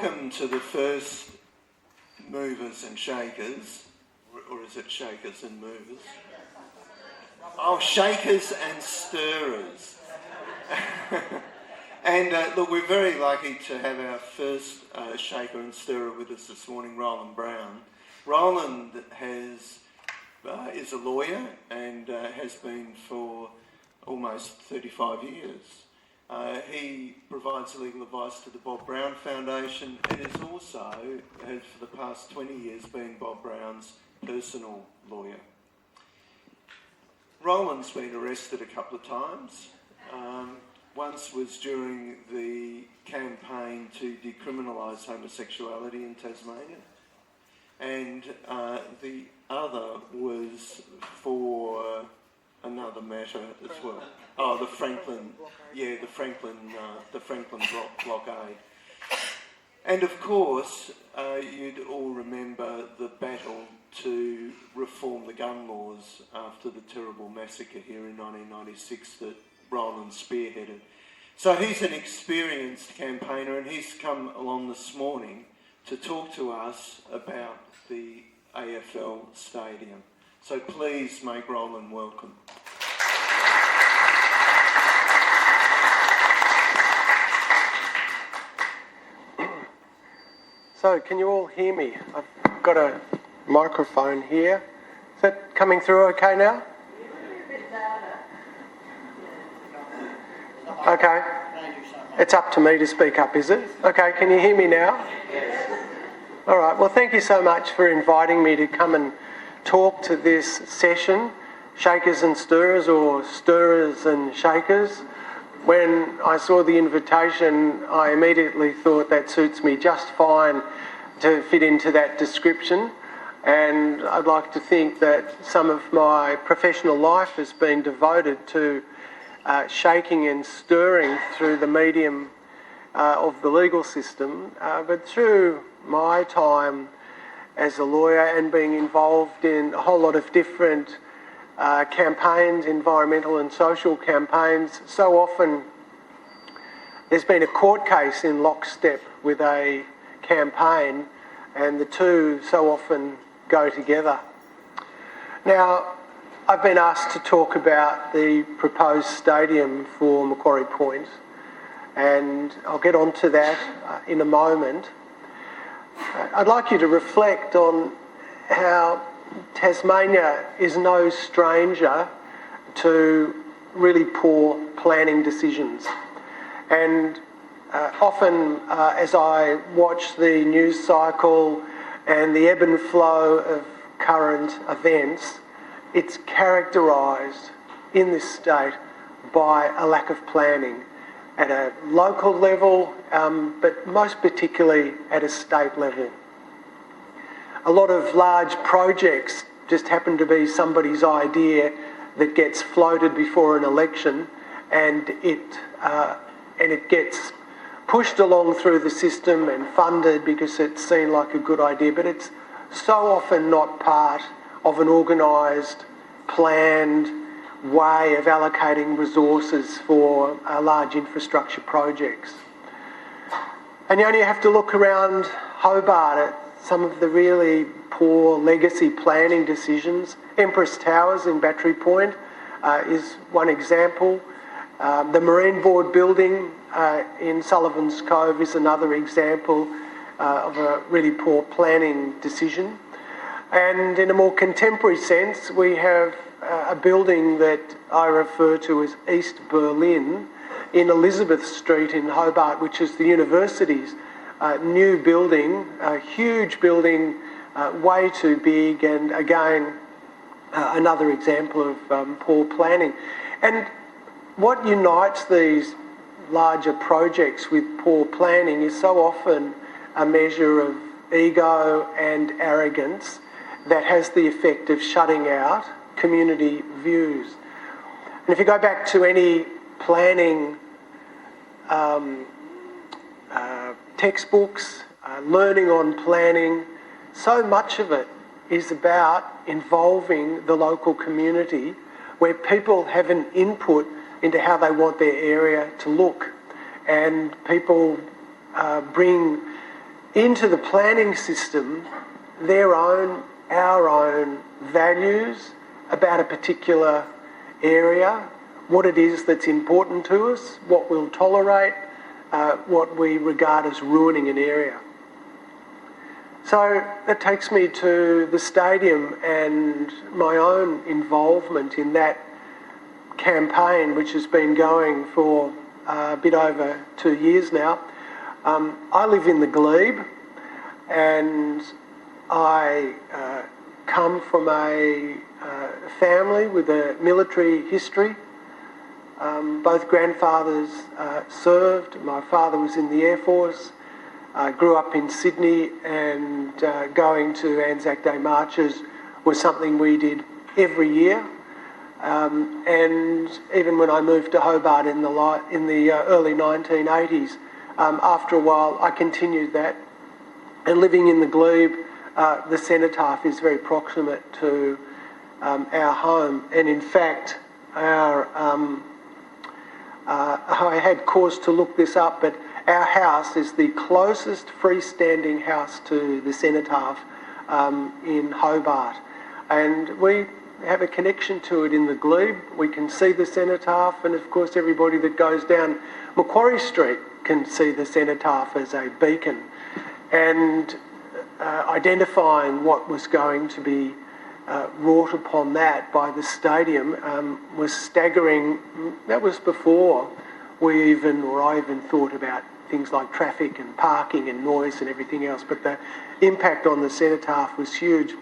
welcome to the first Movers and Shakers, or is it Shakers and Movers? Oh, Shakers and Stirrers. And look, we're very lucky to have our first shaker and stirrer with us this morning, Roland Browne. Roland is a lawyer and has been for almost 35 years. He provides legal advice to the Bob Browne Foundation and is also, for the past 20 years, been Bob Browne's personal lawyer. Roland's been arrested a couple of times. Once was during the campaign to decriminalise homosexuality in Tasmania, and the other was for another matter as well. Oh, the Franklin blockade. And of course, you'd all remember the battle to reform the gun laws after the terrible massacre here in 1996 that Roland spearheaded. So he's an experienced campaigner, and he's come along this morning to talk to us about the AFL Stadium. So please make Roland welcome. So can you all hear me? I've got a microphone here. Is that coming through okay now? Okay. It's up to me to speak up, is it? Okay, can you hear me now? All right, well, thank you so much for inviting me to come and talk to this session, Shakers and Stirrers, or Stirrers and Shakers. When I saw the invitation, I immediately thought that suits me just fine to fit into that description. And I'd like to think that some of my professional life has been devoted to shaking and stirring through the medium of the legal system, but through my time as a lawyer and being involved in a whole lot of different campaigns, environmental and social campaigns, so often there's been a court case in lockstep with a campaign, and the two so often go together. Now, I've been asked to talk about the proposed stadium for Macquarie Point, and I'll get on to that in a moment. I'd like you to reflect on how Tasmania is no stranger to really poor planning decisions. And often as I watch the news cycle and the ebb and flow of current events, it's characterised in this state by a lack of planning at a local level, but most particularly at a state level. A lot of large projects just happen to be somebody's idea that gets floated before an election, and it gets pushed along through the system and funded because it's seen like a good idea, but it's so often not part of an organised, planned way of allocating resources for large infrastructure projects. And you only have to look around Hobart at some of the really poor legacy planning decisions. Empress Towers in Battery Point is one example. The Marine Board building in Sullivan's Cove is another example of a really poor planning decision. And in a more contemporary sense, we have a building that I refer to as East Berlin in Elizabeth Street in Hobart, which is the university's new building, a huge building, way too big, and again, another example of poor planning. And what unites these larger projects with poor planning is so often a measure of ego and arrogance that has the effect of shutting out community views. And if you go back to any planning textbooks, learning on planning, so much of it is about involving the local community, where people have an input into how they want their area to look, and people bring into the planning system our own values about a particular area, what it is that's important to us, what we'll tolerate, what we regard as ruining an area. So that takes me to the stadium and my own involvement in that campaign, which has been going for a bit over 2 years now. I live in the glebe, and I come from a family with a military history. Both grandfathers served. My father was in the Air Force. I grew up in Sydney, and going to Anzac Day marches was something we did every year. And even when I moved to Hobart in the early 1980s, after a while I continued that. And living in the glebe, the cenotaph is very proximate to our home. And in fact, I had cause to look this up, but our house is the closest freestanding house to the cenotaph in Hobart. And we have a connection to it in the glebe. We can see the cenotaph, and of course everybody that goes down Macquarie Street can see the cenotaph as a beacon. And identifying what was going to be wrought upon that by the stadium was staggering. That was before I even thought about things like traffic and parking and noise and everything else, but the impact on the cenotaph was huge.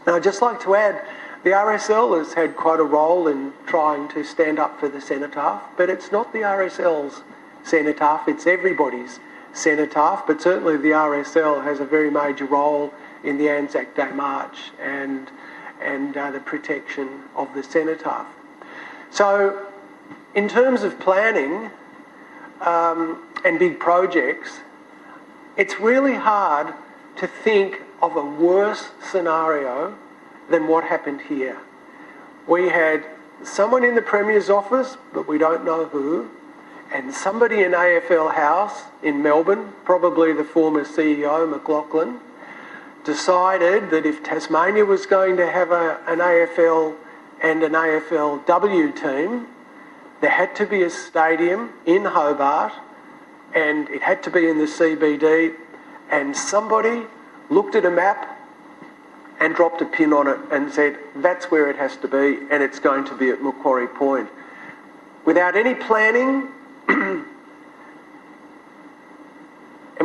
And I'd just like to add, the RSL has had quite a role in trying to stand up for the cenotaph, but it's not the RSL's cenotaph, it's everybody's cenotaph, but certainly the RSL has a very major role in the Anzac Day March and the protection of the cenotaph. So in terms of planning and big projects, it's really hard to think of a worse scenario than what happened here. We had someone in the Premier's office, but we don't know who, and somebody in AFL House in Melbourne, probably the former CEO, McLaughlin, decided that if Tasmania was going to have an AFL and an AFLW team, there had to be a stadium in Hobart, and it had to be in the CBD, and somebody looked at a map and dropped a pin on it and said, that's where it has to be, and it's going to be at Macquarie Point. Without any planning, and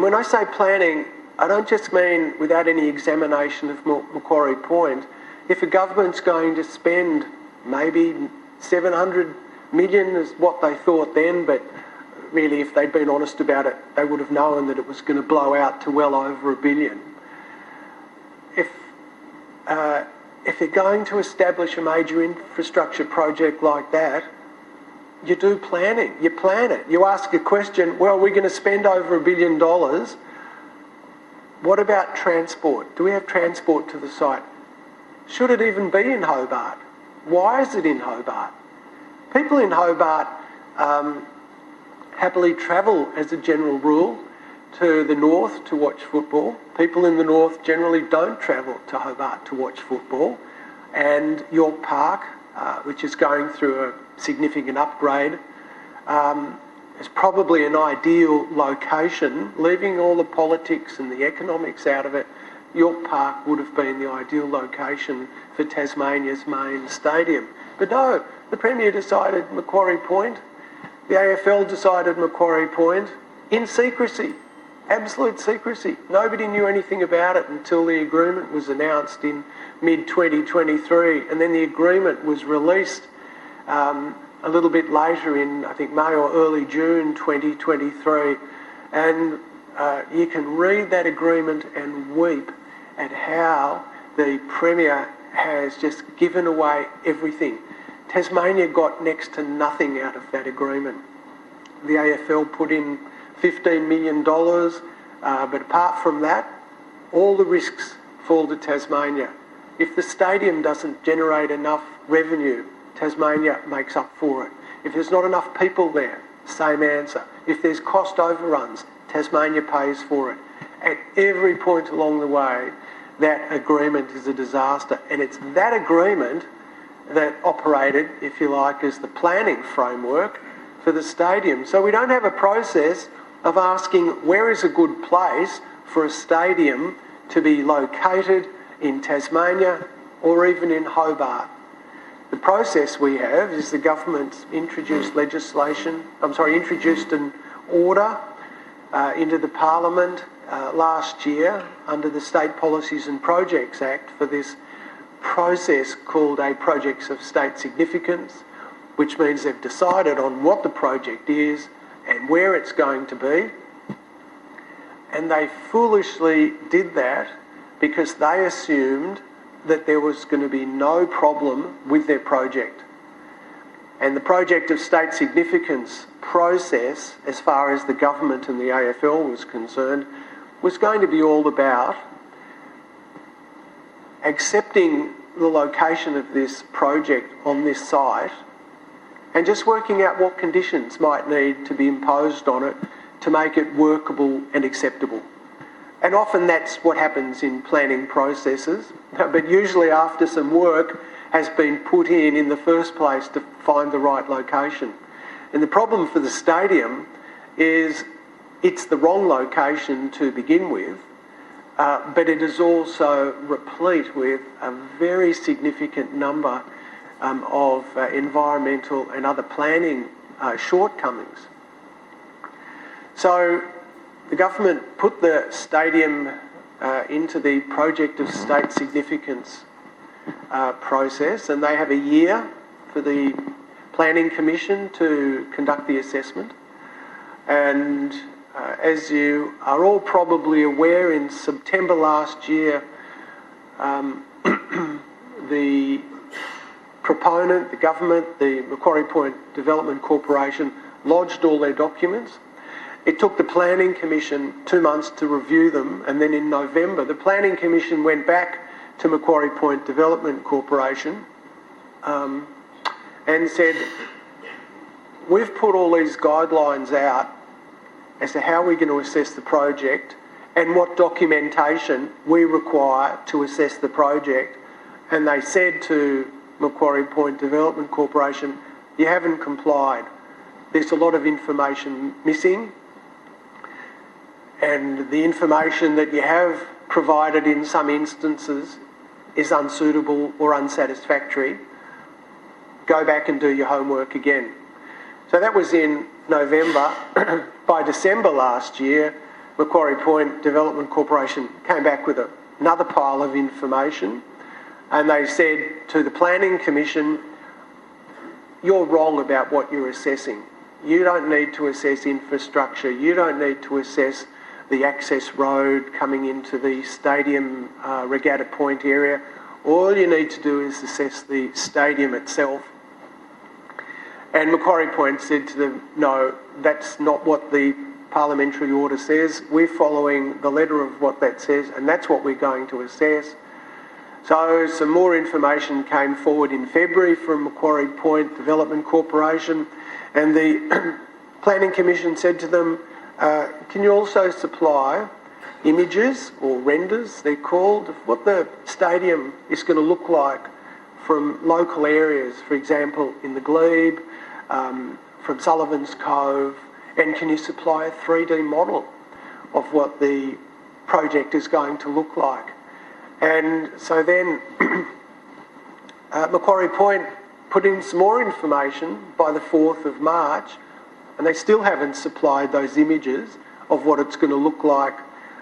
when I say planning, I don't just mean without any examination of Macquarie Point. If a government's going to spend maybe 700 million is what they thought then, but really if they'd been honest about it, they would have known that it was going to blow out to well over $1 billion. If you're going to establish a major infrastructure project like that, you do planning. You plan it. You ask a question, well, we're going to spend over $1 billion. What about transport? Do we have transport to the site? Should it even be in Hobart? Why is it in Hobart? People in Hobart happily travel, as a general rule, to the north to watch football. People in the north generally don't travel to Hobart to watch football. And York Park, which is going through a significant upgrade, is probably an ideal location. Leaving all the politics and the economics out of it, York Park would have been the ideal location for Tasmania's main stadium. But no, the Premier decided Macquarie Point. The AFL decided Macquarie Point in secrecy. Absolute secrecy. Nobody knew anything about it until the agreement was announced in mid-2023, and then the agreement was released a little bit later in, I think, May or early June 2023. And you can read that agreement and weep at how the Premier has just given away everything. Tasmania got next to nothing out of that agreement. The AFL put in $15 million, but apart from that, all the risks fall to Tasmania. If the stadium doesn't generate enough revenue, Tasmania makes up for it. If there's not enough people there, same answer. If there's cost overruns, Tasmania pays for it. at every point along the way, that agreement is a disaster. And it's that agreement that operated, if you like, as the planning framework for the stadium. So we don't have a process of asking where is a good place for a stadium to be located in Tasmania or even in Hobart. The process we have is the government's introduced an order into the Parliament last year under the State Policies and Projects Act for this process called a Projects of State Significance, which means they've decided on what the project is and where it's going to be. And they foolishly did that because they assumed that there was going to be no problem with their project. And the Project of State Significance process, as far as the government and the AFL was concerned, was going to be all about accepting the location of this project on this site and just working out what conditions might need to be imposed on it to make it workable and acceptable. And often that's what happens in planning processes, but usually after some work has been put in the first place to find the right location. And the problem for the stadium is it's the wrong location to begin with, but it is also replete with a very significant number of environmental and other planning shortcomings. So the government put the stadium into the Project of State Significance process, and they have a year for the Planning Commission to conduct the assessment. And as you are all probably aware, in September last year, the proponent, the government, the Macquarie Point Development Corporation, lodged all their documents. It took the Planning Commission 2 months to review them, and then in November the Planning Commission went back to Macquarie Point Development Corporation and said, we've put all these guidelines out as to how we're going to assess the project and what documentation we require to assess the project. And they said to Macquarie Point Development Corporation, you haven't complied. There's a lot of information missing, and the information that you have provided in some instances is unsuitable or unsatisfactory. Go back and do your homework again. So that was in November. By December last year, Macquarie Point Development Corporation came back with another pile of information, and they said to the Planning Commission, you're wrong about what you're assessing. You don't need to assess infrastructure. You don't need to assess the access road coming into the stadium Regatta Point area. All you need to do is assess the stadium itself. And Macquarie Point said to them, no, that's not what the parliamentary order says. We're following the letter of what that says, and that's what we're going to assess. So some more information came forward in February from Macquarie Point Development Corporation, and the Planning Commission said to them, can you also supply images, or renders they're called, of what the stadium is going to look like from local areas, for example in the Glebe, from Sullivan's Cove, and can you supply a 3D model of what the project is going to look like? And so then Macquarie Point put in some more information by the 4th of March, and they still haven't supplied those images of what it's going to look like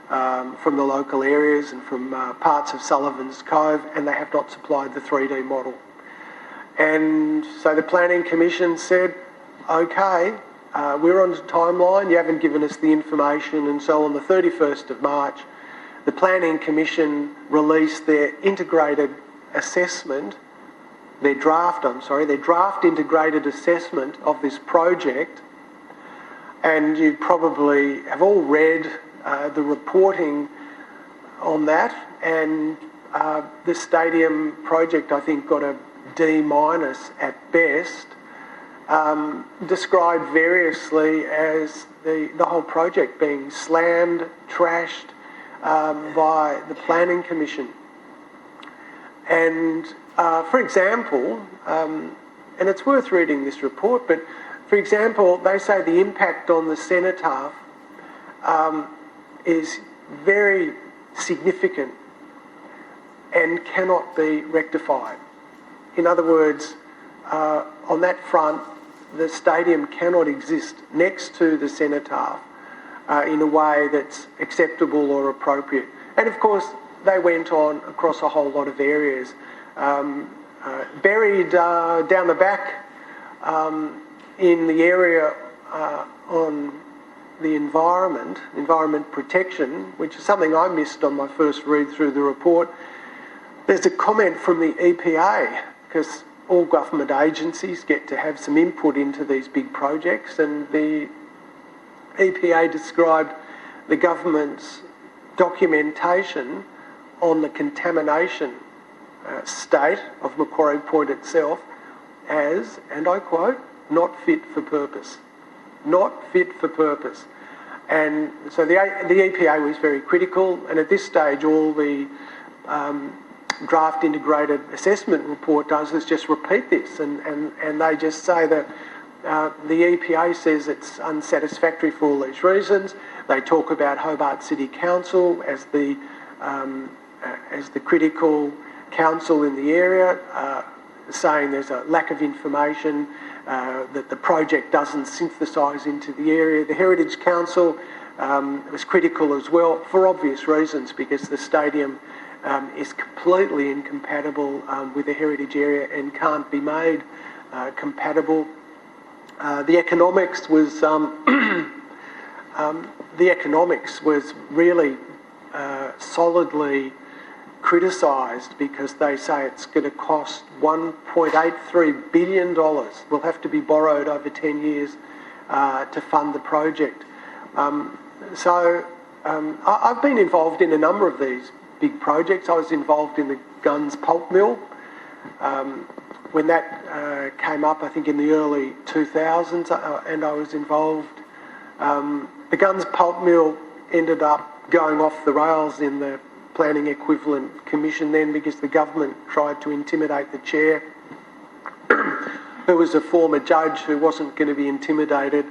from the local areas and from parts of Sullivan's Cove, and they have not supplied the 3D model. And so the Planning Commission said, okay, we're on the timeline, you haven't given us the information. And so on the 31st of March, the Planning Commission released their integrated assessment, their draft integrated assessment of this project. And you probably have all read the reporting on that, and the stadium project, I think, got a D- at best, described variously as the whole project being slammed, trashed, by the Planning Commission. And for example, and it's worth reading this report, but for example, they say the impact on the cenotaph is very significant and cannot be rectified. In other words, on that front, the stadium cannot exist next to the cenotaph in a way that's acceptable or appropriate. And of course, they went on across a whole lot of areas. Buried down the back in the area on the environment protection, which is something I missed on my first read through the report, there's a comment from the EPA, because all government agencies get to have some input into these big projects, and the EPA described the government's documentation on the contamination state of Macquarie Point itself as, and I quote, not fit for purpose. Not fit for purpose. And so the EPA was very critical, and at this stage all the draft integrated assessment report does is just repeat this, and they just say that the EPA says it's unsatisfactory for all these reasons. They talk about Hobart City Council as the critical council in the area, saying there's a lack of information, that the project doesn't synthesise into the area. The Heritage Council was critical as well, for obvious reasons, because the stadium is completely incompatible with the heritage area and can't be made compatible. The economics was really solidly criticised, because they say it's going to cost $1.83 billion. Will have to be borrowed over 10 years to fund the project. I've been involved in a number of these big projects. I was involved in the Gunns Pulp Mill when that came up, I think in the early 2000s, and I was involved. The Gunns Pulp Mill ended up going off the rails in the Planning Equivalent Commission then, because the government tried to intimidate the chair, who was a former judge who wasn't going to be intimidated,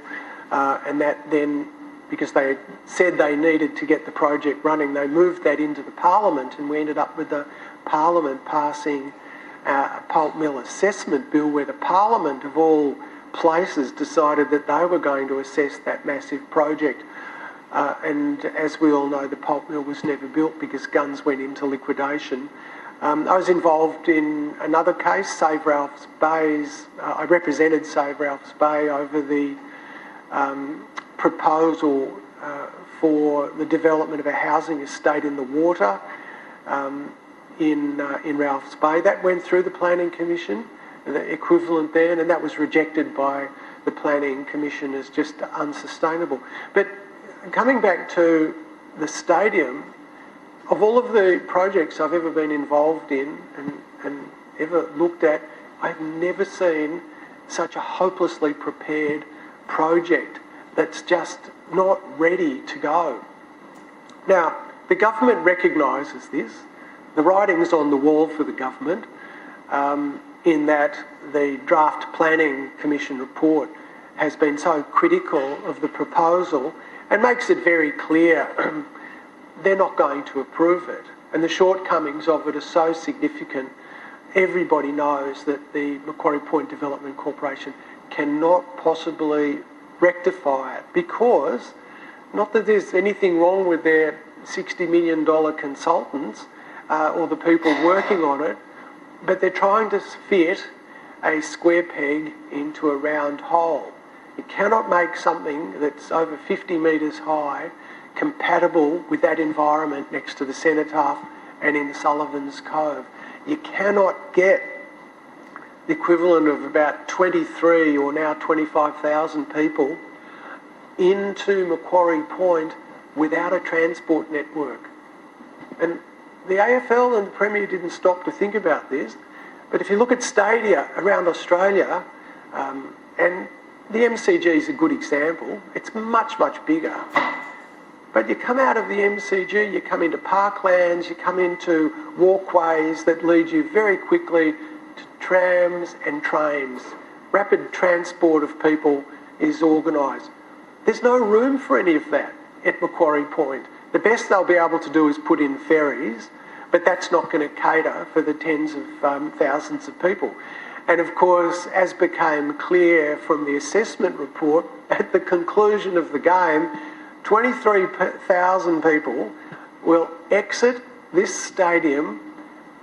and that then, because they said they needed to get the project running, they moved that into the Parliament, and we ended up with the Parliament passing a pulp mill assessment bill, where the Parliament of all places decided that they were going to assess that massive project. And as we all know, the pulp mill was never built because Gunns went into liquidation. I was involved in another case, Save Ralph's Bay's. I represented Save Ralph's Bay over the proposal for the development of a housing estate in the water in Ralph's Bay. That went through the Planning Commission, the equivalent then, and that was rejected by the Planning Commission as just unsustainable. But coming back to the stadium, of all of the projects I've ever been involved in and ever looked at, I've never seen such a hopelessly prepared project that's just not ready to go. Now, the government recognises this. The writing's on the wall for the government, in that the draft Planning Commission report has been so critical of the proposal and makes it very clear they're not going to approve it. And the shortcomings of it are so significant, everybody knows that the Macquarie Point Development Corporation cannot possibly rectify it, because, not that there's anything wrong with their $60 million consultants or the people working on it, but they're trying to fit a square peg into a round hole. You cannot make something that's over 50 metres high compatible with that environment next to the cenotaph and in Sullivan's Cove. You cannot get the equivalent of about 23 or now 25,000 people into Macquarie Point without a transport network. And the AFL and the Premier didn't stop to think about this, but if you look at stadia around Australia, and the MCG is a good example, it's much, much bigger. But you come out of the MCG, you come into parklands, you come into walkways that lead you very quickly to trams and trains. Rapid transport of people is organised. There's no room for any of that at Macquarie Point. The best they'll be able to do is put in ferries, but that's not going to cater for the tens of thousands of people. And of course, as became clear from the assessment report, at the conclusion of the game, 23,000 people will exit this stadium,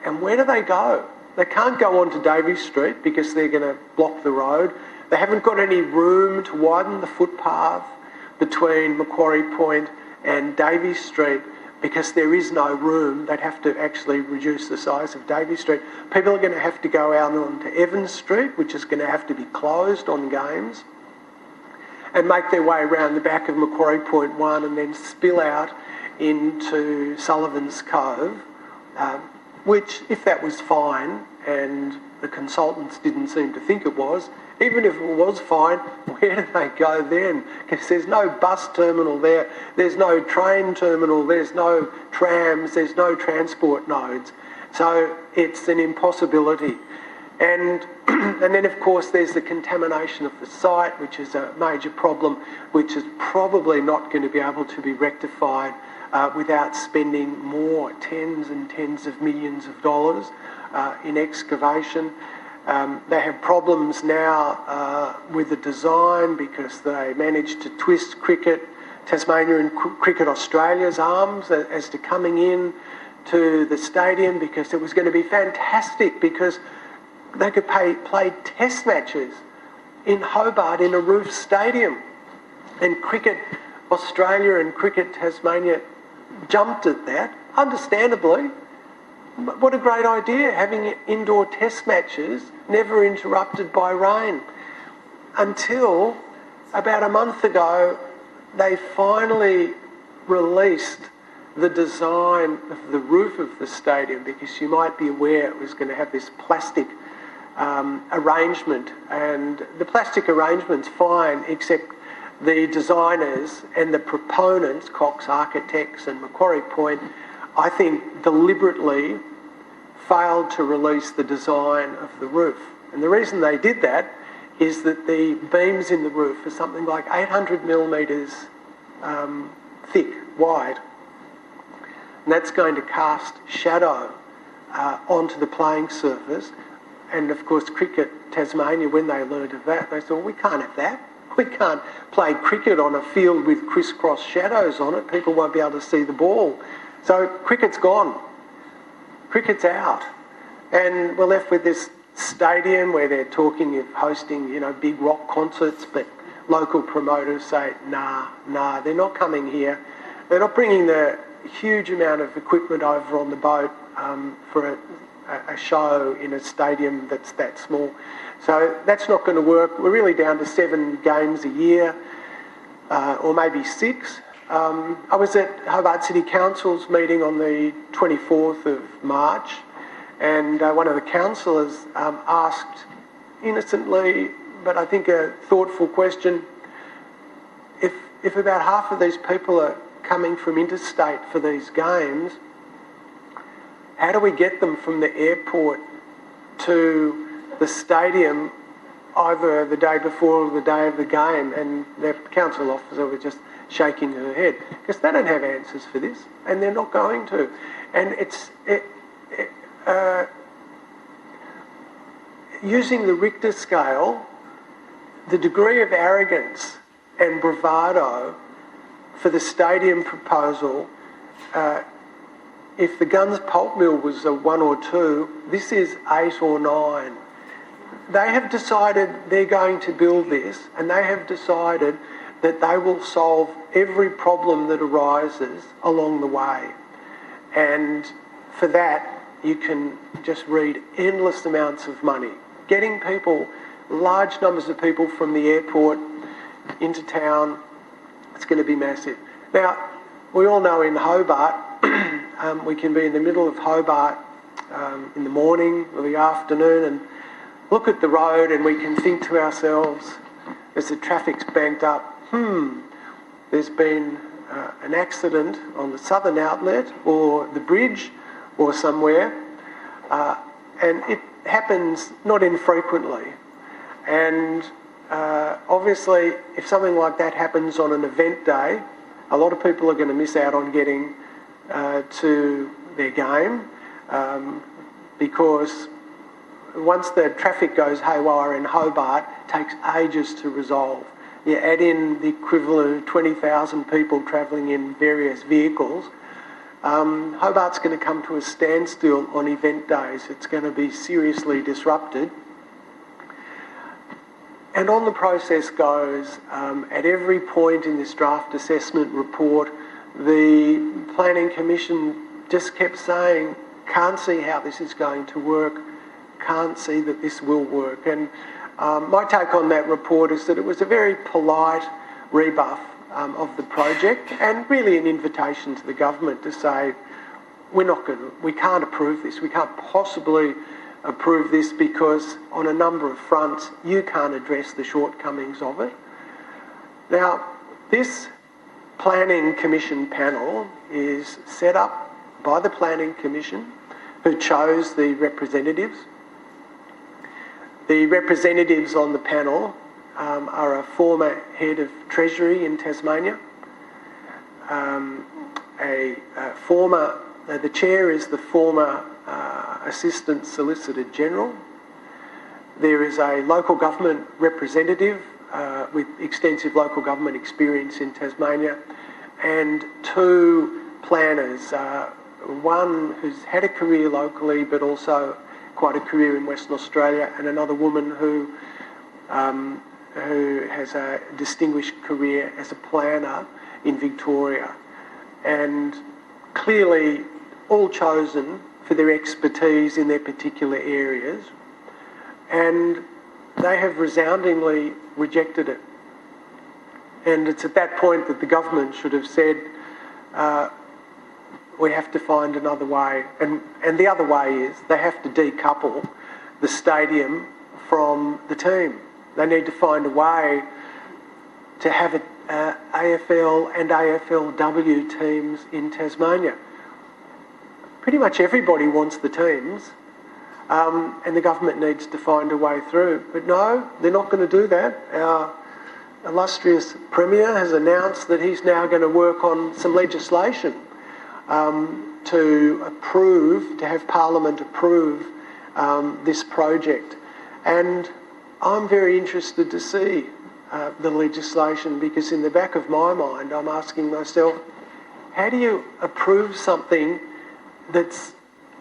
and where do they go? They can't go onto Davey Street because they're going to block the road. They haven't got any room to widen the footpath between Macquarie Point and Davey Street because there is no room. They'd have to actually reduce the size of Davey Street. People are going to have to go out onto Evans Street, which is going to have to be closed on games, and make their way around the back of Macquarie Point 1 and then spill out into Sullivan's Cove, which, if that was fine, and the consultants didn't seem to think it was, even if it was fine, where do they go then? Because there's no bus terminal there, there's no train terminal, there's no trams, there's no transport nodes. So it's an impossibility. And then, of course, there's the contamination of the site, which is a major problem, which is probably not going to be able to be rectified without spending more tens and tens of millions of dollars in excavation. They have problems now with the design because they managed to twist Tasmania and Cricket Australia's arms as to coming in to the stadium, because it was going to be fantastic because they could play test matches in Hobart in a roof stadium. And Cricket Australia and Cricket Tasmania jumped at that, understandably. But what a great idea, having indoor test matches never interrupted by rain. Until about a month ago, they finally released the design of the roof of the stadium, because you might be aware it was going to have this plastic arrangement, and the plastic arrangement's fine, except the designers and the proponents, Cox Architects and Macquarie Point, I think deliberately failed to release the design of the roof. And the reason they did that is that the beams in the roof are something like 800 millimetres thick, wide. And that's going to cast shadow onto the playing surface. And of course, Cricket Tasmania, when they learned of that, they thought, well, we can't have that. We can't play cricket on a field with crisscross shadows on it. People won't be able to see the ball. So cricket's gone. Cricket's out. And we're left with this stadium where they're talking of hosting, big rock concerts, but local promoters say, nah, they're not coming here. They're not bringing the huge amount of equipment over on the boat for a show in a stadium that's that small. So that's not going to work. We're really down to 7 games a year, or maybe 6. I was at Hobart City Council's meeting on the 24th of March, and one of the councillors asked innocently, but I think a thoughtful question, if about half of these people are coming from interstate for these games, how do we get them from the airport to the stadium either the day before or the day of the game? And the council officer was just shaking her head, because they don't have answers for this, and they're not going to. And using the Richter scale, the degree of arrogance and bravado for the stadium proposal, if the Guns pulp mill was a 1 or 2, this is 8 or 9. They have decided they're going to build this, and they have decided that they will solve every problem that arises along the way. And for that, you can just read endless amounts of money. Getting people, large numbers of people from the airport into town, it's going to be massive. Now, we all know in Hobart, we can be in the middle of Hobart in the morning or the afternoon and look at the road, and we can think to ourselves, as the traffic's banked up, there's been an accident on the southern outlet or the bridge or somewhere, and it happens not infrequently. And obviously, if something like that happens on an event day, a lot of people are going to miss out on getting to their game because once the traffic goes haywire in Hobart, it takes ages to resolve. You add in the equivalent of 20,000 people travelling in various vehicles, Hobart's going to come to a standstill on event days. It's going to be seriously disrupted. And on the process goes, at every point in this draft assessment report, the Planning Commission just kept saying, can't see how this is going to work, can't see that this will work. And my take on that report is that it was a very polite rebuff of the project and really an invitation to the government to say, we can't approve this, we can't possibly approve this because on a number of fronts you can't address the shortcomings of it. Now, this Planning Commission panel is set up by the Planning Commission who chose the representatives. The representatives on the panel are a former head of Treasury in Tasmania, the chair is the former Assistant Solicitor General. There is a local government representative with extensive local government experience in Tasmania, and two planners, one who's had a career locally but also quite a career in Western Australia, and another woman who has a distinguished career as a planner in Victoria. And clearly all chosen for their expertise in their particular areas, and they have resoundingly rejected it. And it's at that point that the government should have said, we have to find another way. And the other way is they have to decouple the stadium from the team. They need to find a way to have AFL and AFLW teams in Tasmania. Pretty much everybody wants the teams, and the government needs to find a way through. But no, they're not going to do that. Our illustrious Premier has announced that he's now going to work on some legislation to have Parliament approve this project. And I'm very interested to see the legislation, because in the back of my mind I'm asking myself, how do you approve something that's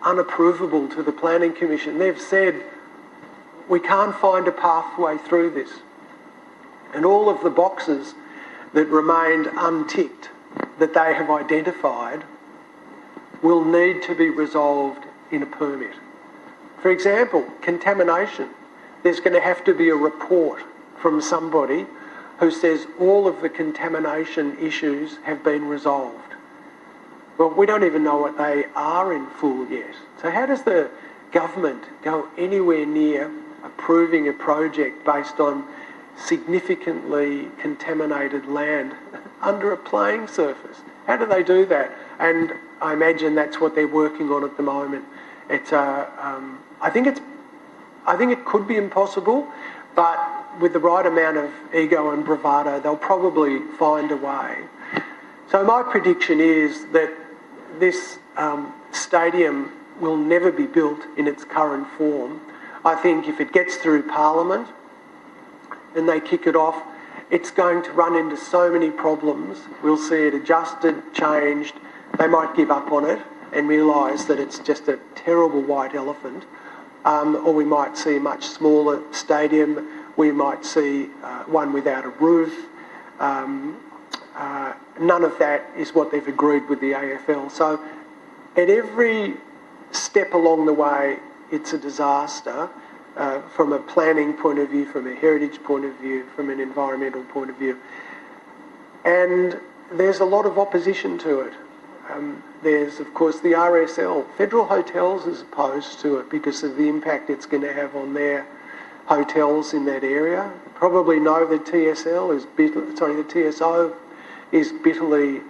unapprovable to the Planning Commission? They've said, we can't find a pathway through this. And all of the boxes that remained unticked that they have identified will need to be resolved in a permit. For example, contamination. There's going to have to be a report from somebody who says all of the contamination issues have been resolved. Well, we don't even know what they are in full yet. So how does the government go anywhere near approving a project based on significantly contaminated land under a playing surface? How do they do that? And I imagine that's what they're working on at the moment. It's I think it could be impossible, but with the right amount of ego and bravado, they'll probably find a way. So my prediction is that this stadium will never be built in its current form. I think if it gets through Parliament and they kick it off, it's going to run into so many problems. We'll see it adjusted, changed. They might give up on it and realise that it's just a terrible white elephant. Or we might see a much smaller stadium. We might see one without a roof. None of that is what they've agreed with the AFL. So at every step along the way, it's a disaster from a planning point of view, from a heritage point of view, from an environmental point of view. And there's a lot of opposition to it. There's, of course, the RSL. Federal Hotels is opposed to it because of the impact it's going to have on their hotels in that area. You probably know the TSO is bitterly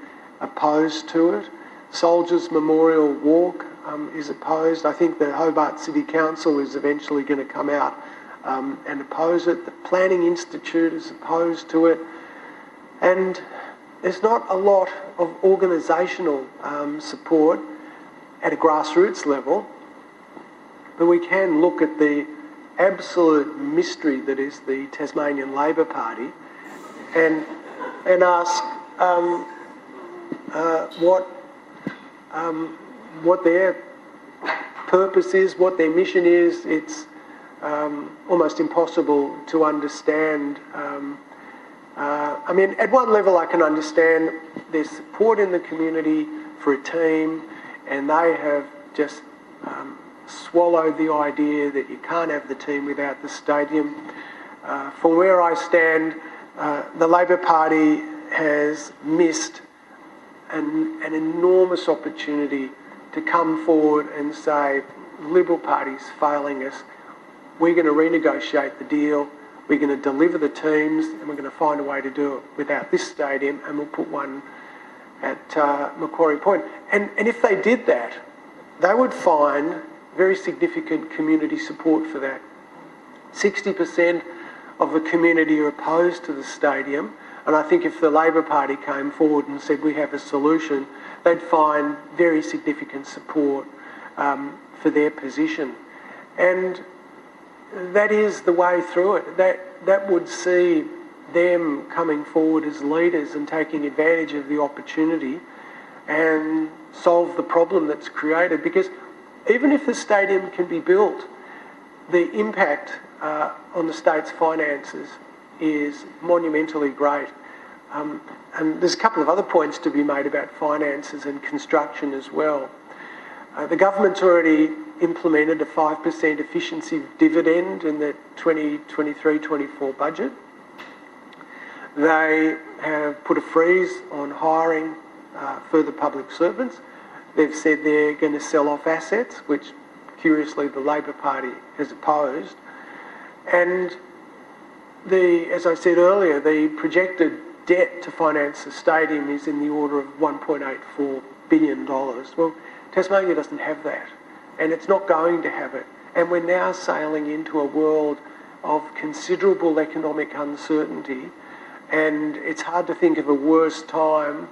opposed to it. Soldiers Memorial Walk is opposed. I think the Hobart City Council is eventually going to come out and oppose it. The Planning Institute is opposed to it. And there's not a lot of organisational support at a grassroots level, but we can look at the absolute mystery that is the Tasmanian Labor Party and ask what their purpose is, what their mission is. It's almost impossible to understand. I mean, at one level I can understand there's support in the community for a team, and they have just swallowed the idea that you can't have the team without the stadium. From where I stand, the Labor Party has missed an enormous opportunity to come forward and say, the Liberal Party's failing us, we're going to renegotiate the deal, we're going to deliver the teams, and we're going to find a way to do it without this stadium, and we'll put one at Macquarie Point. And if they did that, they would find very significant community support for that. 60% of the community are opposed to the stadium, and I think if the Labor Party came forward and said we have a solution, they'd find very significant support for their position. And that is the way through it. That would see them coming forward as leaders and taking advantage of the opportunity and solve the problem that's created. Because even if the stadium can be built, the impact on the state's finances is monumentally great. And there's a couple of other points to be made about finances and construction as well. The government's already implemented a 5% efficiency dividend in the 2023-24 budget. They have put a freeze on hiring further public servants. They've said they're going to sell off assets, which curiously the Labor Party has opposed. And as I said earlier, the projected debt to finance the stadium is in the order of $1.84 billion. Well, Tasmania doesn't have that, and it's not going to have it. And we're now sailing into a world of considerable economic uncertainty, and it's hard to think of a worse time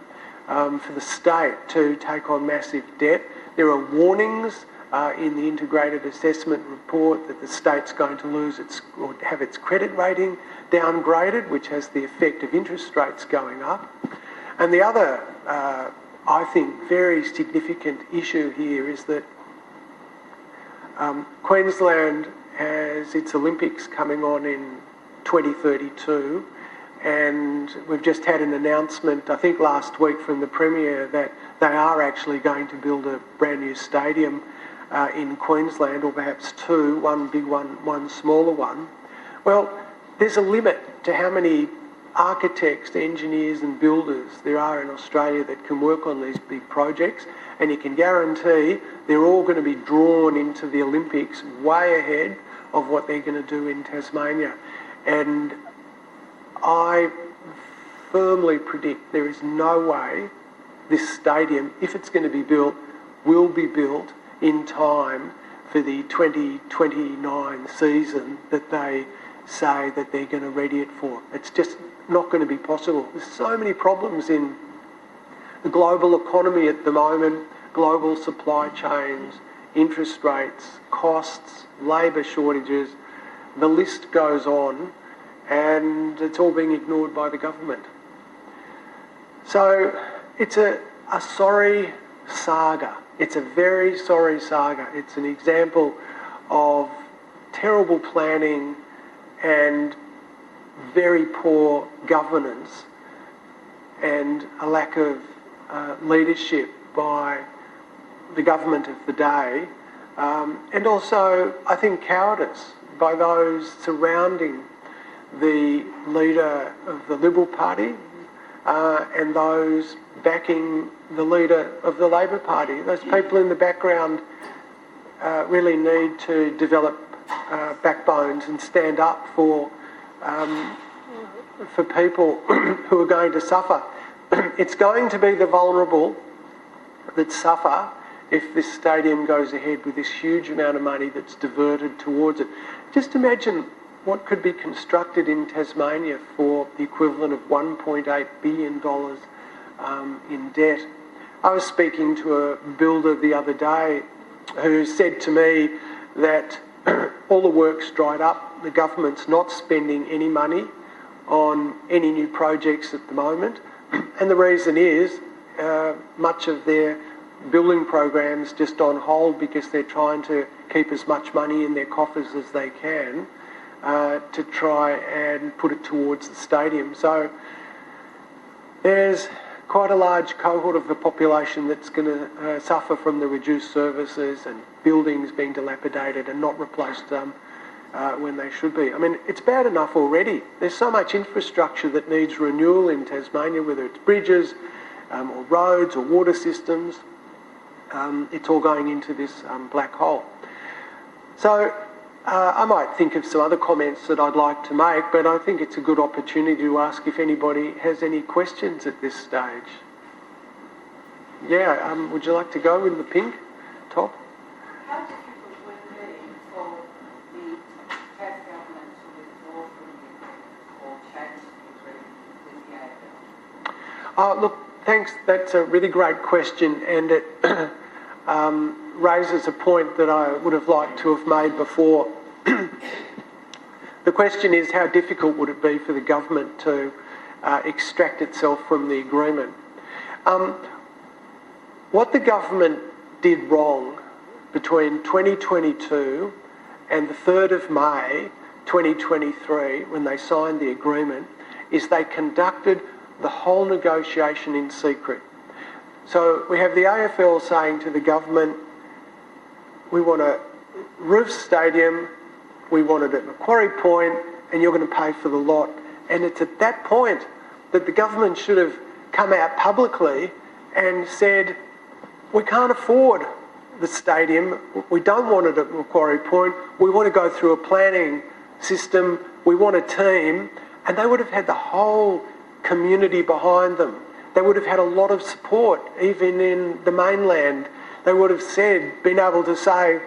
for the state to take on massive debt. There are warnings in the integrated assessment report that the state's going to lose or have its credit rating downgraded, which has the effect of interest rates going up. And the other, I think, very significant issue here is that Queensland has its Olympics coming on in 2032, and we've just had an announcement, I think last week, from the Premier that they are actually going to build a brand new stadium in Queensland, or perhaps two, one big one, one smaller one. Well, there's a limit to how many architects, engineers and builders there are in Australia that can work on these big projects, and you can guarantee they're all going to be drawn into the Olympics way ahead of what they're going to do in Tasmania. And I firmly predict there is no way this stadium, if it's going to be built, will be built in time for the 2029 season that they say that they're going to ready it for. It's just not going to be possible. There's so many problems in the global economy at the moment, global supply chains, interest rates, costs, labour shortages, the list goes on, and it's all being ignored by the government. So it's a sorry saga. It's a very sorry saga. It's an example of terrible planning and very poor governance and a lack of leadership by the government of the day, and also, I think, cowardice by those surrounding the leader of the Liberal Party and those backing the leader of the Labor Party. Those people in the background really need to develop backbones and stand up for people who are going to suffer. it's going to be the vulnerable that suffer if this stadium goes ahead with this huge amount of money that's diverted towards it. Just imagine what could be constructed in Tasmania for the equivalent of $1.8 billion in debt. I was speaking to a builder the other day who said to me that all the work's dried up, the government's not spending any money on any new projects at the moment, and the reason is much of their building programs just on hold because they're trying to keep as much money in their coffers as they can to try and put it towards the stadium. So there's quite a large cohort of the population that's going to suffer from the reduced services and buildings being dilapidated and not replaced when they should be. I mean, it's bad enough already. There's so much infrastructure that needs renewal in Tasmania, whether it's bridges or roads or water systems. It's all going into this black hole. So I might think of some other comments that I'd like to make, but I think it's a good opportunity to ask if anybody has any questions at this stage. Yeah, would you like to go in the pink top? How difficult would it be for the Tasmanian government to withdraw from the agreement or change the agreement with the AFL? Look, thanks. That's a really great question, and it raises a point that I would have liked to have made before. The question is, how difficult would it be for the government to extract itself from the agreement? What the government did wrong between 2022 and the 3rd of May 2023, when they signed the agreement, is they conducted the whole negotiation in secret. So we have the AFL saying to the government, we want a roof stadium, we want it at Macquarie Point, and you're going to pay for the lot. And it's at that point that the government should have come out publicly and said, we can't afford the stadium, we don't want it at Macquarie Point, we want to go through a planning system, we want a team, and they would have had the whole community behind them. They would have had a lot of support, even in the mainland. They would have been able to say,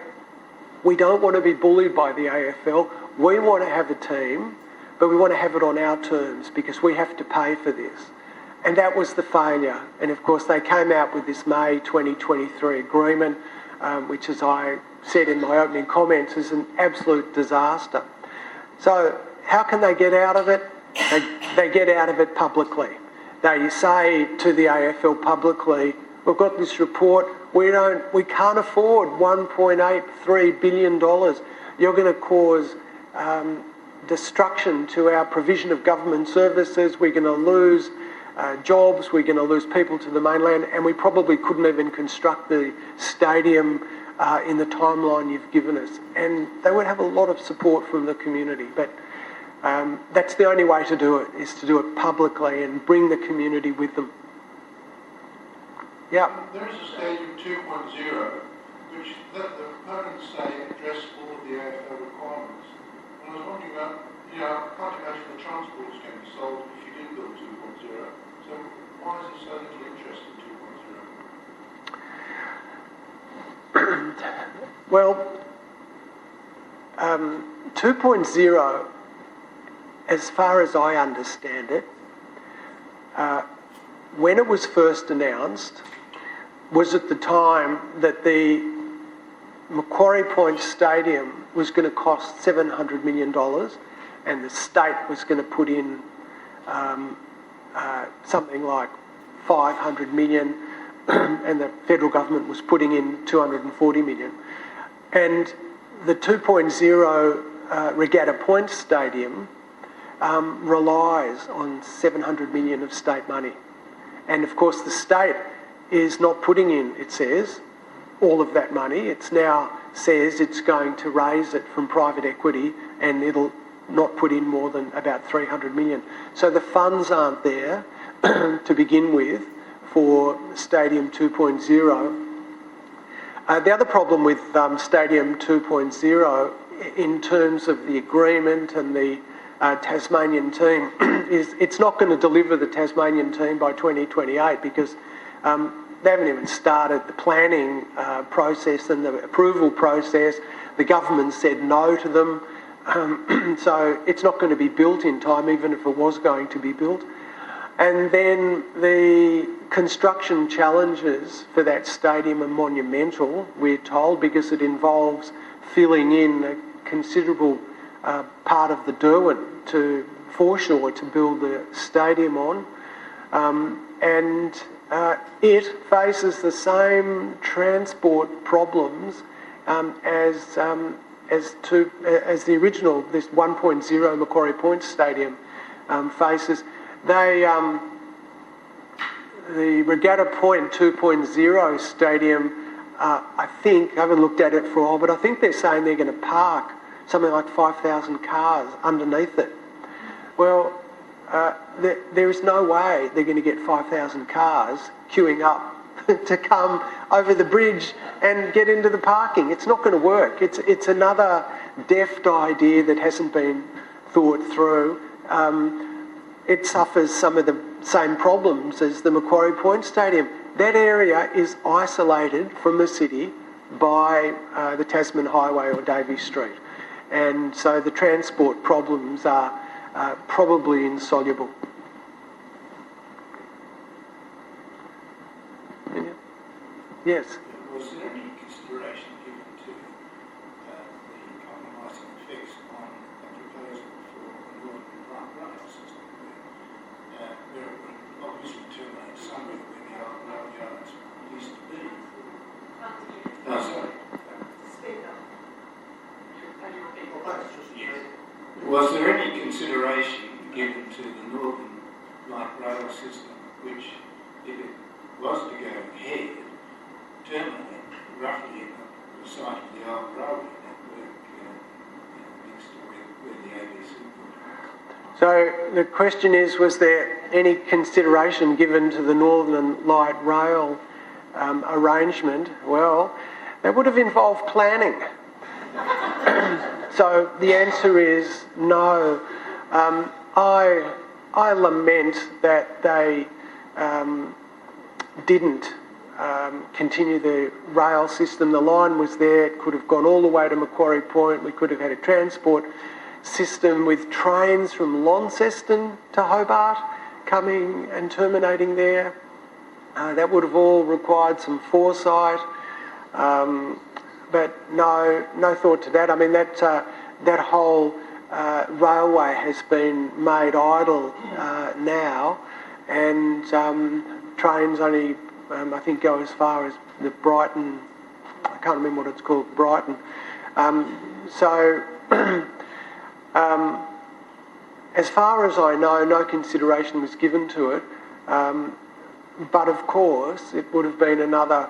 we don't want to be bullied by the AFL, we want to have a team, but we want to have it on our terms because we have to pay for this. And that was the failure. And of course they came out with this May 2023 agreement, which, as I said in my opening comments, is an absolute disaster. So how can they get out of it? They get out of it publicly. They say to the AFL publicly, we've got this report, we can't afford $1.83 billion. You're going to cause destruction to our provision of government services. We're going to lose jobs, we're going to lose people to the mainland, and we probably couldn't even construct the stadium in the timeline you've given us. And they would have a lot of support from the community. But that's the only way to do it, is to do it publicly and bring the community with them. Yeah. There is a Stadium 2.0, which the proponents say address all of the AFL requirements. And I was wondering about, I can't imagine the transport is going to be sold if you did build 2.0. So why is there so little interest in 2.0? Well, 2.0, as far as I understand it, when it was first announced, was at the time that the Macquarie Point Stadium was going to cost $700 million and the state was going to put in something like $500 million and the federal government was putting in $240 million. And the 2.0 Regatta Point Stadium relies on $700 million of state money. And of course the state is not putting in, it says, all of that money. It's now says it's going to raise it from private equity and it'll not put in more than about $300 million. So the funds aren't there to begin with for Stadium 2.0. The other problem with Stadium 2.0 in terms of the agreement and the Tasmanian team is it's not going to deliver the Tasmanian team by 2028 because they haven't even started the planning process and the approval process. The government said no to them. So it's not going to be built in time, even if it was going to be built. And then the construction challenges for that stadium are monumental, we're told, because it involves filling in a considerable part of the Derwent to foreshore to build the stadium on. And it faces the same transport problems as the original, this 1.0 Macquarie Point Stadium faces. The Regatta Point 2.0 Stadium, I think, I haven't looked at it for a while, but I think they're saying they're going to park something like 5,000 cars underneath it. Well, there is no way they're going to get 5,000 cars queuing up to come over the bridge and get into the parking. It's not going to work. It's another deft idea that hasn't been thought through. It suffers some of the same problems as the Macquarie Point Stadium. That area is isolated from the city by the Tasman Highway or Davey Street. And so the transport problems are probably insoluble. Yes. Was there any consideration given to the compromising effects on a proposal for a Northern Light Rail system where it would obviously terminate somewhere where the old rail yards used to be? No, sorry. Yes. Was there any consideration given to the Northern Light Rail system which, if it was to go ahead, terminate roughly at the site of the old railway network next to where the ABC was? So the question is, was there any consideration given to the Northern Light Rail arrangement? Well, that would have involved planning. So the answer is no. I lament that they didn't continue the rail system. The line was there, it could have gone all the way to Macquarie Point. We could have had a transport system with trains from Launceston to Hobart coming and terminating there. That would have all required some foresight, but no thought to that. I mean, that whole railway has been made idle now, and trains only I think go as far as the Brighton, I can't remember what it's called, Brighton. As far as I know, no consideration was given to it, but of course it would have been another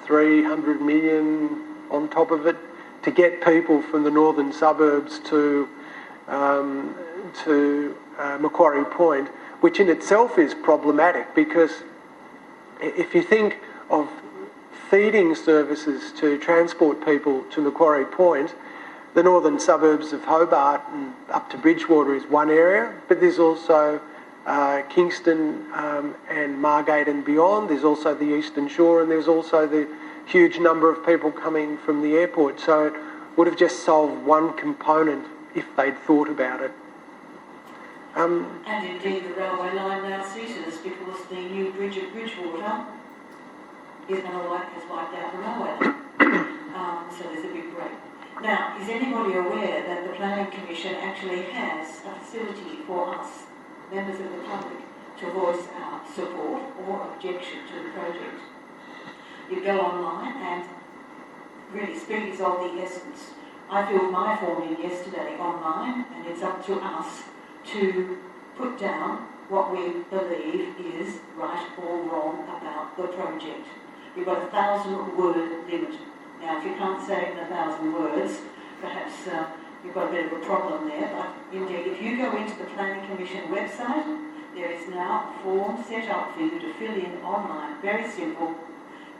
300 million on top of it to get people from the northern suburbs to Macquarie Point, which in itself is problematic because if you think of feeding services to transport people to Macquarie Point, the northern suburbs of Hobart and up to Bridgewater is one area, but there's also Kingston and Margate and beyond. There's also the Eastern Shore, and there's also the huge number of people coming from the airport. So it would have just solved one component if they'd thought about it. And indeed the railway line now ceases because the new bridge at Bridgewater has wiped out the railway line. So there's a big break. Now, is anybody aware that the Planning Commission actually has a facility for us, members of the public, to voice our support or objection to the project? You go online and really speak is of the essence. I filled my form in yesterday online, and it's up to us to put down what we believe is right or wrong about the project. You've got a 1,000-word limit. Now, if you can't say it in 1,000 words, perhaps you've got a bit of a problem there, but indeed, if you go into the Planning Commission website, there is now a form set up for you to fill in online. Very simple.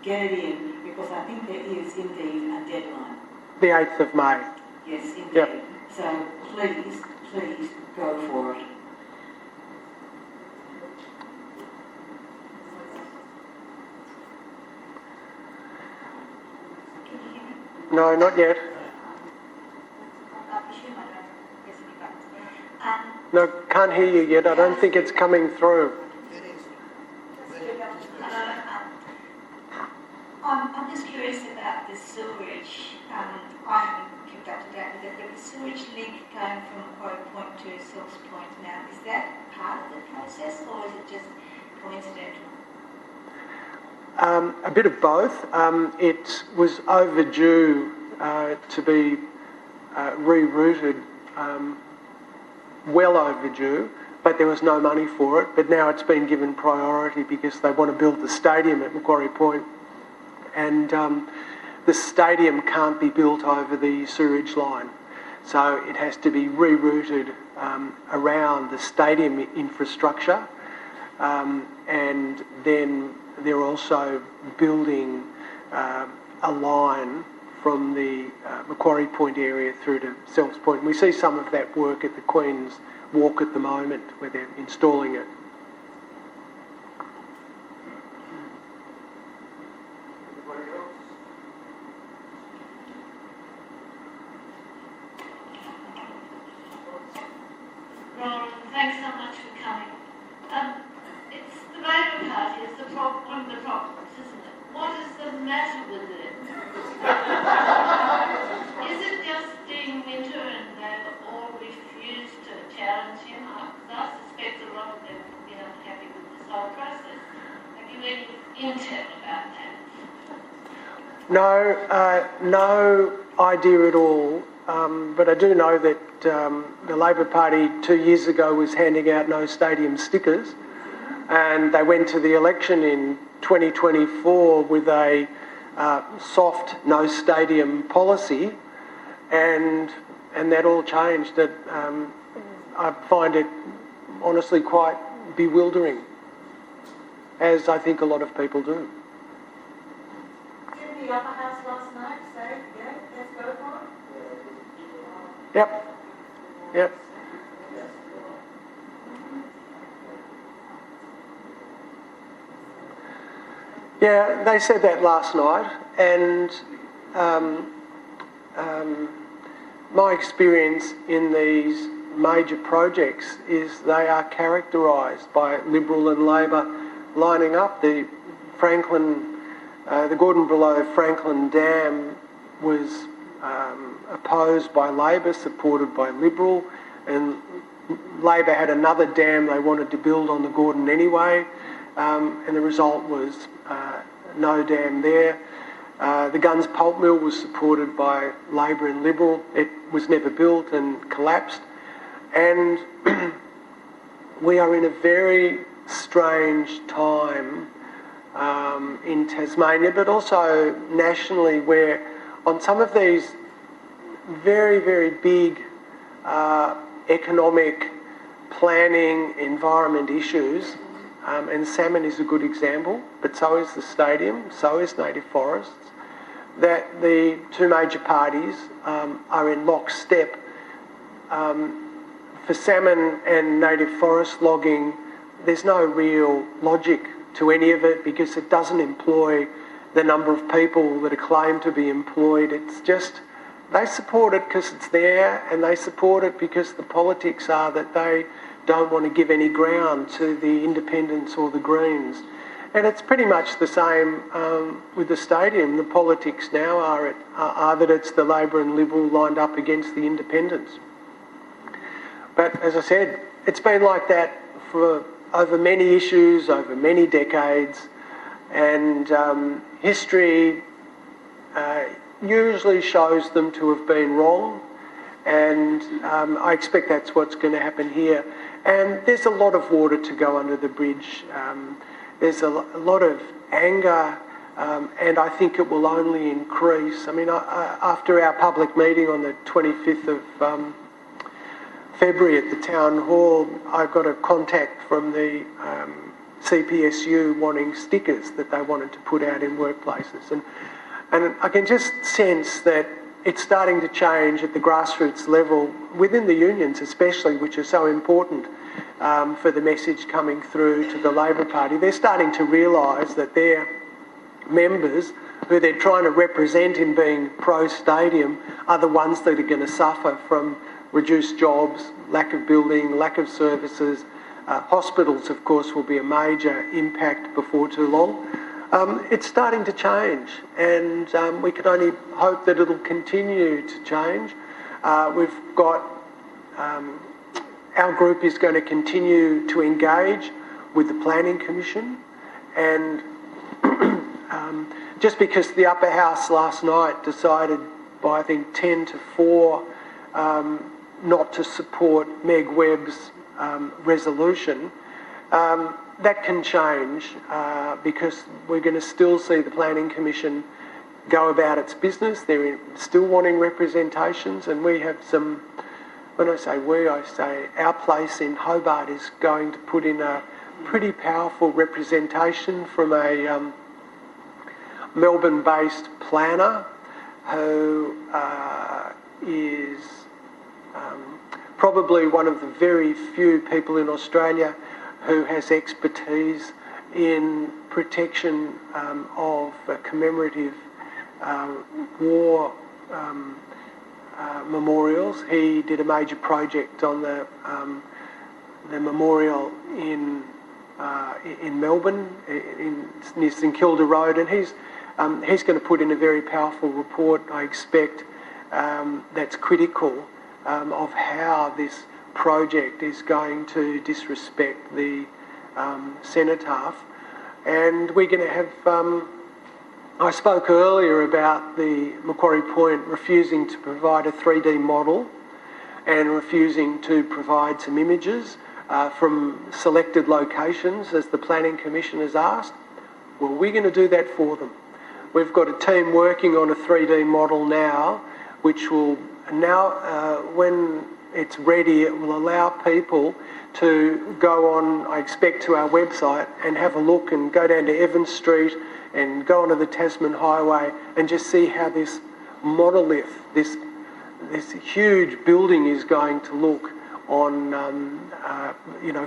Get it in, because I think there is indeed a deadline. The 8th of May. Yes, indeed. Yep. So please please go for it. No, not yet. No, can't hear you yet. I don't think it's coming through. I'm just curious about the sewerage. I haven't kept up to date with it, but the sewerage link going from Quarry Point to Silks Point now, is that part of the process or is it just coincidental? A bit of both. It was overdue to be rerouted, well overdue, but there was no money for it. But now it's been given priority because they want to build the stadium at Macquarie Point. And the stadium can't be built over the sewerage line. So it has to be rerouted around the stadium infrastructure. And then they're also building a line from the Macquarie Point area through to Selks Point. And we see some of that work at the Queen's Walk at the moment where they're installing it. Roland, thanks so much for coming. It's the Labour Party is one of the problems, isn't it? What is the matter with it? Is it just being Winter and they all refuse to challenge him? Because I suspect a lot of them will be unhappy with this whole process. Have you any intel about that? No idea at all. But I do know that the Labor Party 2 years ago was handing out no stadium stickers, and they went to the election in 2024 with a soft no stadium policy, and that all changed. That I find it honestly quite bewildering, as I think a lot of people do. Didn't the upper house last night say, yeah, let's go for it? Yep. Yeah, they said that last night, and my experience in these major projects is they are characterised by Liberal and Labor lining up. The Gordon Below Franklin Dam was opposed by Labor, supported by Liberal, and Labor had another dam they wanted to build on the Gordon anyway, and the result was no dam there. The Gunns Pulp Mill was supported by Labor and Liberal. It was never built and collapsed. And we are in a very strange time in Tasmania, but also nationally, where on some of these very, very big economic planning, environment issues, and salmon is a good example, but so is the stadium, so is native forests, that the two major parties are in lockstep. For salmon and native forest logging, there's no real logic to any of it because it doesn't employ the number of people that are claimed to be employed. It's just, they support it because it's there, and they support it because the politics are that they don't want to give any ground to the independents or the Greens. And it's pretty much the same with the stadium. The politics now are that it's the Labor and Liberal lined up against the independents. But as I said, it's been like that for over many issues, over many decades, and history usually shows them to have been wrong, and I expect that's what's going to happen here. And there's a lot of water to go under the bridge. There's a lot of anger, and I think it will only increase. I mean, after our public meeting on the 25th of February at the Town Hall, I got a contact from the CPSU wanting stickers that they wanted to put out in workplaces. And I can just sense that it's starting to change at the grassroots level, within the unions especially, which are so important for the message coming through to the Labor Party. They're starting to realise that their members, who they're trying to represent in being pro-stadium, are the ones that are going to suffer from reduced jobs, lack of building, lack of services. Hospitals, of course, will be a major impact before too long. It's starting to change, and we can only hope that it'll continue to change. We've got our group is going to continue to engage with the Planning Commission, and just because the upper house last night decided by, I think, 10-4 not to support Meg Webb's resolution, that can change because we're going to still see the Planning Commission go about its business. They're still wanting representations, and we have some, when I say we, I say our place in Hobart is going to put in a pretty powerful representation from a Melbourne-based planner who is probably one of the very few people in Australia who has expertise in protection of commemorative war memorials. He did a major project on the memorial in Melbourne, near St Kilda Road, and he's going to put in a very powerful report, I expect, that's critical of how this project is going to disrespect the cenotaph. And we're going to have, I spoke earlier about the Macquarie Point refusing to provide a 3D model and refusing to provide some images from selected locations as the Planning Commission has asked. Well, we're going to do that for them. We've got a team working on a 3D model now, which will now, when it's ready, it will allow people to go on, I expect, to our website and have a look and go down to Evans Street and go onto the Tasman Highway and just see how this monolith, this huge building is going to look on,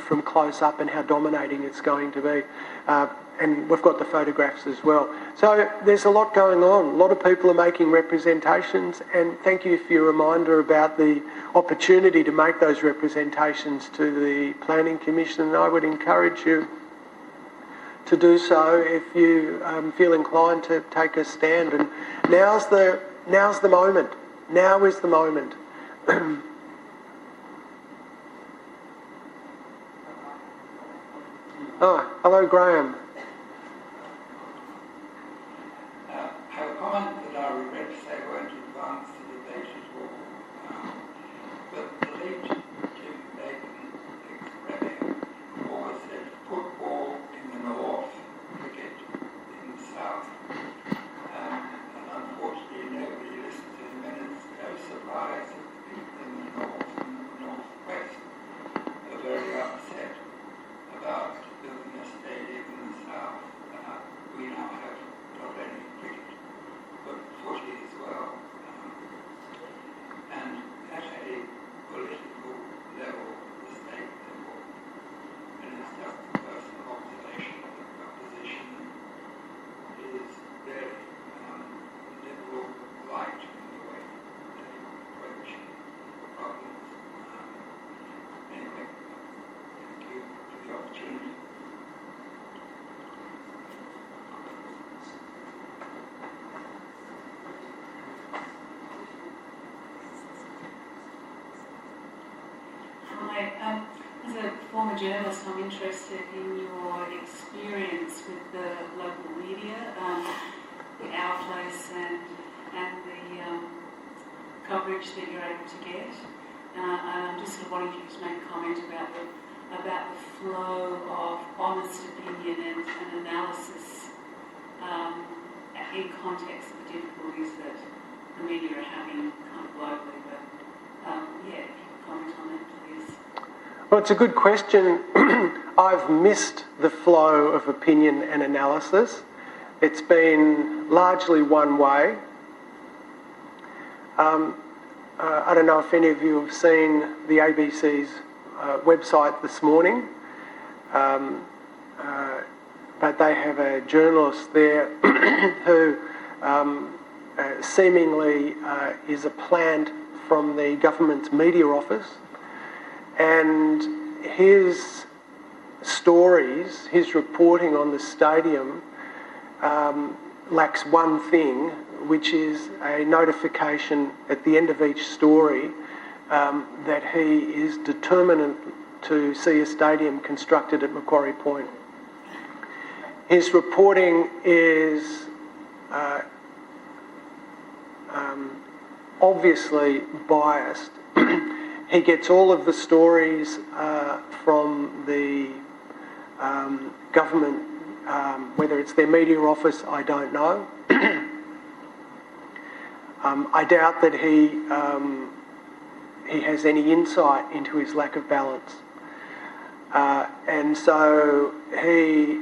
from close up, and how dominating it's going to be. And we've got the photographs as well. So there's a lot going on. A lot of people are making representations, and thank you for your reminder about the opportunity to make those representations to the Planning Commission, and I would encourage you to do so if you feel inclined to take a stand. And now's the moment. Now is the moment. Oh, hello, Graham. I find that I regret to say won't advance the debate at all. But the late Jim Bacon, ex-Premier, always said football in the north, cricket in the south. And unfortunately nobody listens to him, and it's no surprise that the people in the north and the northwest are very upset about building a stadium in the south. We now have not only cricket but footy as well. And at a political level, the state level, and it's just a personal observation of the opposition, is very liberal light in the way they approach problems. Anyway, thank you for the opportunity. As a former journalist, I'm interested in your experience with the local media, the Our Place and the coverage that you're able to get. And I'm just sort of wanting you to make a comment about the flow of honest opinion and analysis in context of the difficulties that the media are having kind of globally. But if you could comment on that, please. Well, it's a good question. I've missed the flow of opinion and analysis. It's been largely one way. I don't know if any of you have seen the ABC's website this morning, but they have a journalist there who seemingly is a plant from the government's media office, and his stories, his reporting on the stadium lacks one thing, which is a notification at the end of each story that he is determined to see a stadium constructed at Macquarie Point. His reporting is obviously biased. He gets all of the stories from the government, whether it's their media office, I don't know. I doubt that he has any insight into his lack of balance. And so he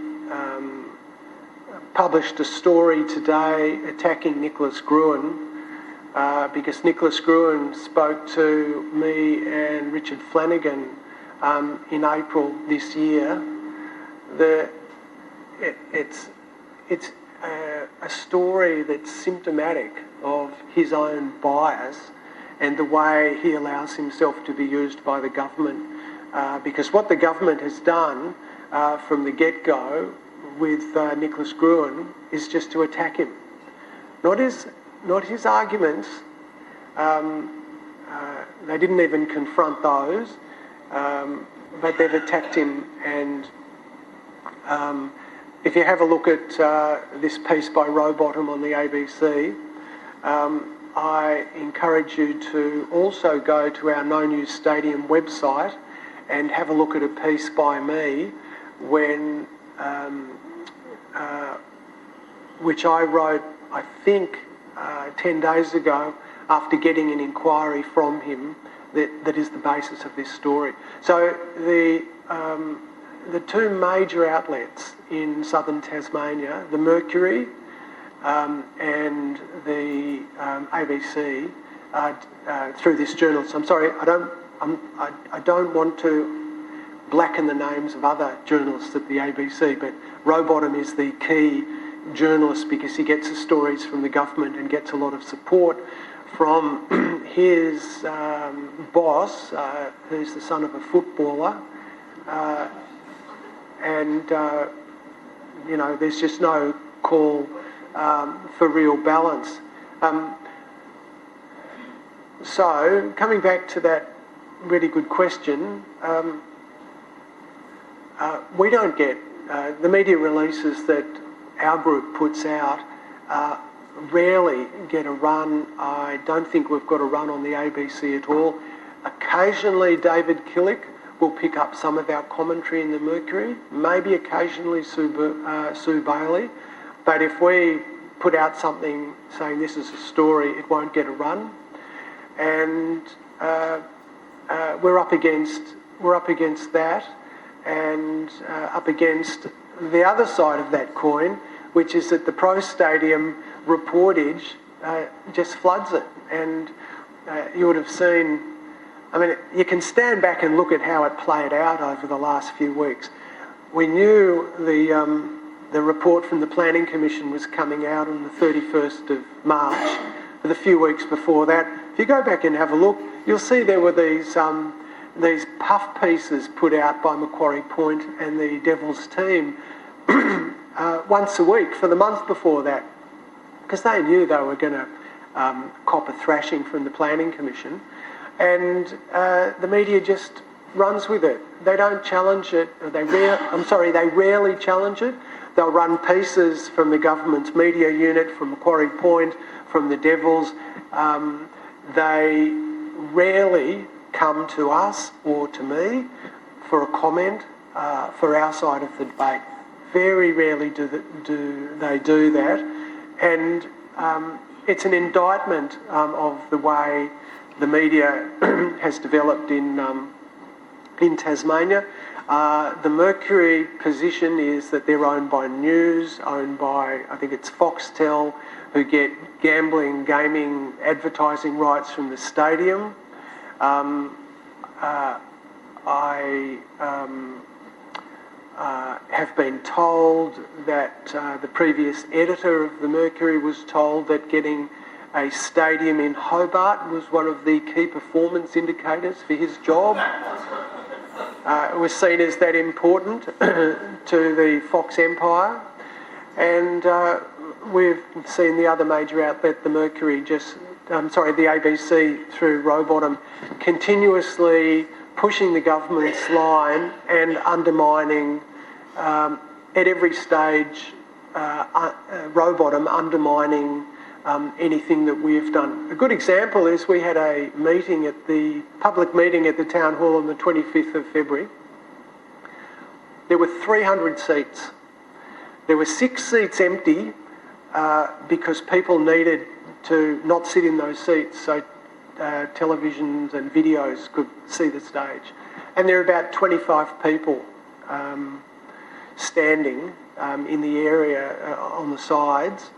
published a story today attacking Nicholas Gruen, because Nicholas Gruen spoke to me and Richard Flanagan in April this year. It's a story that's symptomatic of his own bias and the way he allows himself to be used by the government. Because what the government has done from the get-go with Nicholas Gruen is just to attack him. Not his arguments. They didn't even confront those, but they've attacked him. And if you have a look at this piece by Rowbottom on the ABC, I encourage you to also go to our No News Stadium website and have a look at a piece by me which I wrote, I think, 10 days ago after getting an inquiry from him that is the basis of this story. So the two major outlets in southern Tasmania, the Mercury and the ABC, through this journalist. I'm sorry, I don't want to blacken the names of other journalists at the ABC, but Rowbottom is the key journalist because he gets the stories from the government and gets a lot of support from his boss, who's the son of a footballer, and there's just no call for real balance. So, coming back to that really good question, we don't get the media releases that our group puts out rarely get a run. I don't think we've got a run on the ABC at all. Occasionally David Killick will pick up some of our commentary in the Mercury, maybe occasionally Sue Bailey, but if we put out something saying this is a story, it won't get a run. And we're up against that, and up against the other side of that coin, which is that the Pro Stadium reportage just floods it. And you would have seen, you can stand back and look at how it played out over the last few weeks. We knew the report from the Planning Commission was coming out on the 31st of March, but a few weeks before that. If you go back and have a look, you'll see there were these puff pieces put out by Macquarie Point and the Devils team once a week for the month before that, because they knew they were going to cop a thrashing from the Planning Commission, and the media just runs with it. They don't challenge it. They rarely challenge it. They'll run pieces from the government's media unit, from Macquarie Point, from the Devils. They rarely come to us or to me for a comment for our side of the debate. Very rarely do they do that, and it's an indictment of the way the media has developed in Tasmania. The Mercury position is that they're owned by News, owned by, I think it's Foxtel, who get gambling, gaming, advertising rights from the stadium. I have been told that the previous editor of the Mercury was told that getting a stadium in Hobart was one of the key performance indicators for his job. It was seen as that important to the Fox empire. And we've seen the other major outlet, the Mercury, the ABC through Rowbottom, continuously pushing the government's line and undermining, at every stage, Rowbottom undermining anything that we've done. A good example is we had a public meeting at the Town Hall on the 25th of February. There were 300 seats. There were 6 seats empty because people needed to not sit in those seats so televisions and videos could see the stage. And there are about 25 people standing in the area on the sides.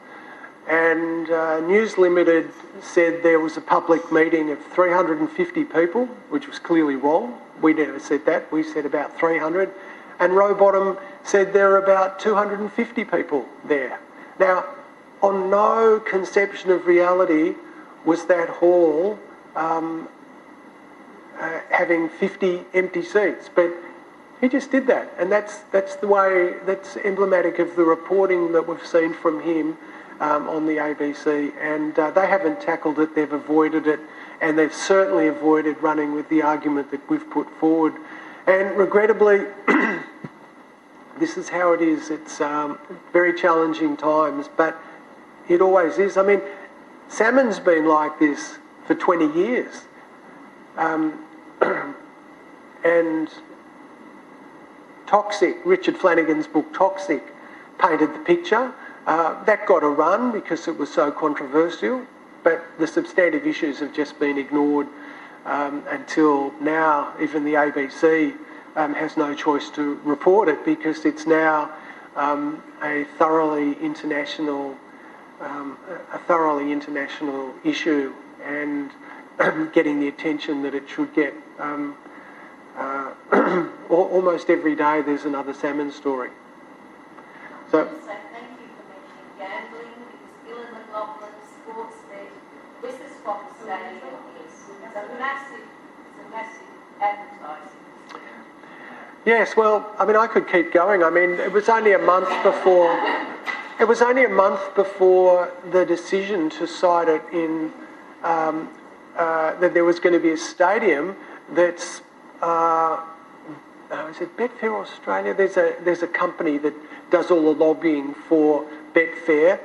And News Limited said there was a public meeting of 350 people, which was clearly wrong. We never said that. We said about 300. And Rowbottom said there are about 250 people there. Now, on no conception of reality was that hall having 50 empty seats. But he just did that. And that's the way, that's emblematic of the reporting that we've seen from him on the ABC, and they haven't tackled it, they've avoided it, and they've certainly avoided running with the argument that we've put forward. And regrettably, this is how it is. It's very challenging times, but it always is. I mean, salmon's been like this for 20 years. And Toxic, Richard Flanagan's book Toxic, painted the picture. That got a run because it was so controversial, but the substantive issues have just been ignored until now. Even the ABC has no choice to report it because it's now a thoroughly international issue and getting the attention that it should get. Almost every day there's another salmon story. So. Gambling, because Bill and McLaughlin, sports bet, this is Fox Stadium. It's a massive advertising. Yes, well, I mean, I could keep going. I mean, it was only a month before the decision to cite it in that there was going to be a stadium that's is it Betfair Australia? There's a company that does all the lobbying for Betfair.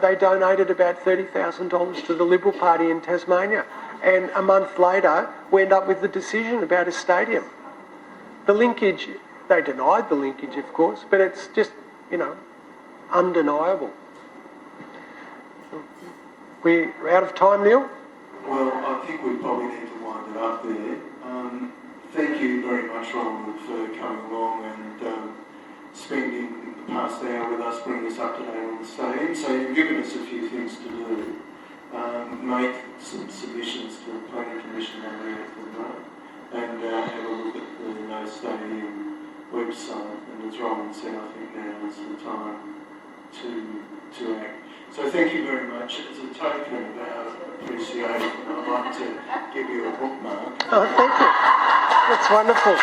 They donated about $30,000 to the Liberal Party in Tasmania, and a month later we end up with the decision about a stadium. The linkage, they denied the linkage, of course, but it's just, undeniable. We're out of time, Neil? Well, I think we probably need to wind it up there. Thank you very much, Roland, for coming along and spending the past hour with us, bringing us up to date on the stadium. So you've given us a few things to do. Make some submissions to the Planning Commission on the and have a look at the No Stadium website. And as Roland said, I think now is the time to act. So thank you very much. As a token of our appreciation, I'd like to give you a bookmark. Oh, thank you. That's wonderful.